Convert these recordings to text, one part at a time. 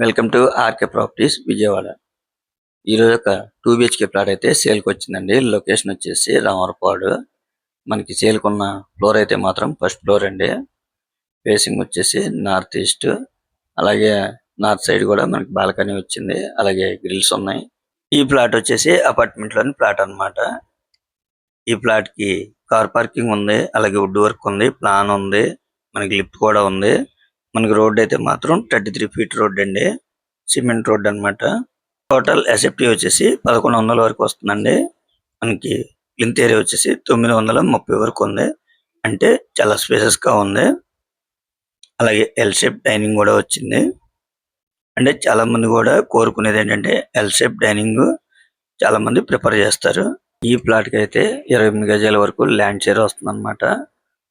Welcome to RK properties Vijayawada. ఈరోజు ఒక 2 BHK plot అయితే సేల్కి వచ్చిందండి. లొకేషన్ వచ్చేసి రామవరపాడు. మనకి సేల్కి ఉన్న ఫ్లోర్ అయితే మాత్రం ఫస్ట్ ఫ్లోర్ అండి. ఫేసింగ్ వచ్చేసి నార్త్ ఈస్ట్, అలాగే నార్త్ సైడ్ కూడా మనకి బాల్కనీ వచ్చింది, అలాగే గ్రిల్స్ ఉన్నాయి. ఈ ప్లాట్ వచ్చేసి అపార్ట్మెంట్ లోని ప్లాట్ అన్నమాట. ఈ ప్లాట్ కి కార్ పార్కింగ్ ఉంది, అలాగే వుడ్ వర్క్ ఉంది, ప్లాన్ ఉంది, మనకి లిఫ్ట్ కూడా ఉంది. మనకి రోడ్ అయితే మాత్రం 33 ఫీట్ రోడ్ అండి, సిమెంట్ రోడ్ అన్నమాట. టోటల్ ఎస్ఎఫ్టీ వచ్చేసి 1100 వరకు వస్తుందండి. మనకి లెంత్ ఏరియా వచ్చేసి 930 వరకు ఉంది, అంటే చాలా స్పేసెస్ గా ఉంది. అలాగే ఎల్ షేప్ డైనింగ్ కూడా వచ్చింది. అంటే చాలా మంది కూడా కోరుకునేది ఏంటంటే ఎల్ షేప్ డైనింగ్ చాలా మంది ప్రిఫర్ చేస్తారు. ఈ ప్లాట్ కి అయితే 28 గజాల వరకు ల్యాండ్ షేర్ వస్తుంది అనమాట.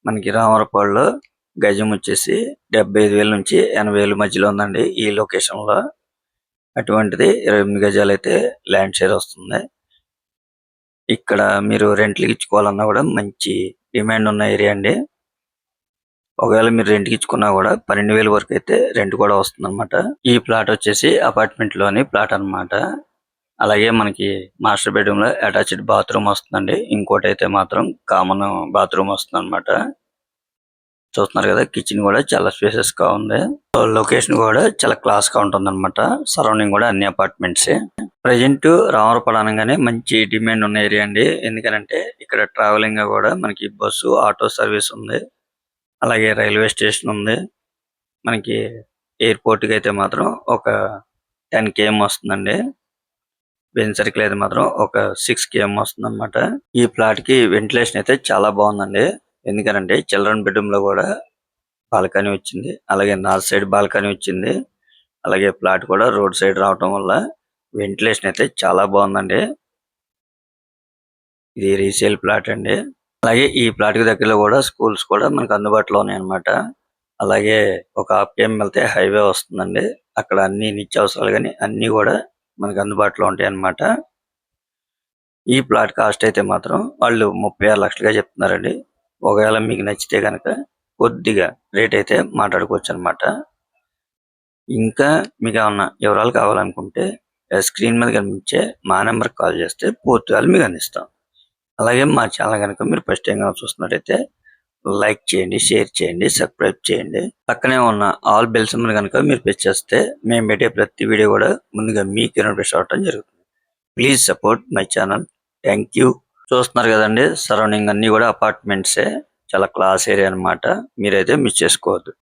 మనకి రామవరపాడులో గజం వచ్చేసి 75,000 నుంచి 80,000 మధ్యలో ఉందండి ఈ లొకేషన్ లో. అటువంటిది 28 గజాలు అయితే ల్యాండ్ షేర్ వస్తుంది. ఇక్కడ మీరు రెంట్లకి ఇచ్చుకోవాలన్నా కూడా మంచి డిమాండ్ ఉన్న ఏరియా అండి. ఒకవేళ మీరు రెంట్కి ఇచ్చుకున్నా కూడా 12,000 వరకు అయితే రెంట్ కూడా వస్తుంది అనమాట. ఈ ప్లాట్ వచ్చేసి అపార్ట్మెంట్ లోని ప్లాట్ అన్నమాట. అలాగే మనకి మాస్టర్ బెడ్రూమ్ లో అటాచ్డ్ బాత్రూమ్ వస్తుందండి. ఇంకోటి అయితే మాత్రం కామన్ బాత్రూమ్ వస్తుంది అనమాట. చూస్తున్నారు కదా, కిచెన్ కూడా చాలా స్పేసెస్ గా ఉంది. లొకేషన్ కూడా చాలా క్లాస్ గా ఉంటుంది అనమాట. సరౌండింగ్ కూడా అన్ని అపార్ట్మెంట్స్. ప్రజెంట్ రామవరపాడు అనగానే మంచి డిమాండ్ ఉన్న ఏరియా అండి. ఎందుకంటే ఇక్కడ ట్రావెలింగ్ కూడా మనకి బస్సు ఆటో సర్వీస్ ఉంది, అలాగే రైల్వే స్టేషన్ ఉంది. మనకి ఎయిర్పోర్ట్ కి అయితే మాత్రం ఒక 10 km వస్తుందండి. బెంజ్ సర్కిల్ అయితే మాత్రం ఒక 6 km వస్తుంది అనమాట. ఈ ప్లాట్ కి వెంటిలేషన్ అయితే చాలా బాగుందండి. ఎందుకంటే చిల్డ్రన్ బెడ్రూమ్ లో కూడా బాల్కనీ వచ్చింది, అలాగే నార్త్ సైడ్ బాల్కనీ వచ్చింది. అలాగే ప్లాట్ కూడా రోడ్ సైడ్ రావటం వల్ల వెంటిలేషన్ అయితే చాలా బాగుందండి. ఇది రీసేల్ ప్లాట్ అండి. అలాగే ఈ ప్లాట్ కి దగ్గరలో కూడా స్కూల్స్ కూడా మనకు అందుబాటులో ఉన్నాయి అన్నమాట. అలాగే ఒక 1/2 km వెళ్తే హైవే వస్తుందండి. అక్కడ అన్ని నిత్యావసరాలు కానీ అన్ని కూడా మనకు అందుబాటులో ఉంటాయి అన్నమాట. ఈ ప్లాట్ కాస్ట్ అయితే మాత్రం వాళ్ళు 36 లక్షలుగా చెప్తున్నారండి. ఒకవేళ మీకు నచ్చితే కనుక కొద్దిగా రేట్ అయితే మాట్లాడుకోవచ్చు అనమాట. ఇంకా మీకు ఏమన్నా వివరాలు కావాలనుకుంటే స్క్రీన్ మీద కనిపించే మా నెంబర్కి కాల్ చేస్తే పూర్తి వివరాలు మీకు అందిస్తాం. అలాగే మా ఛానల్ కనుక మీరు ఫస్ట్ టైం చూస్తున్నట్టయితే లైక్ చేయండి, షేర్ చేయండి, సబ్స్క్రైబ్ చేయండి. పక్కనే ఉన్న ఆల్ బెల్ సింబల్ కనుక మీరు ప్రెస్ చేస్తే మేము పెట్టే ప్రతి వీడియో కూడా ముందుగా మీకు నోటిఫికేషన్ అవడం జరుగుతుంది. Please support my channel. Thank you. చూస్తున్నారు కదండి, సరౌండింగ్ అన్ని కూడా అపార్ట్మెంట్సే. చాలా క్లాస్ ఏరియా అన్నమాట. మీరైతే మిస్ చేసుకోవద్దు.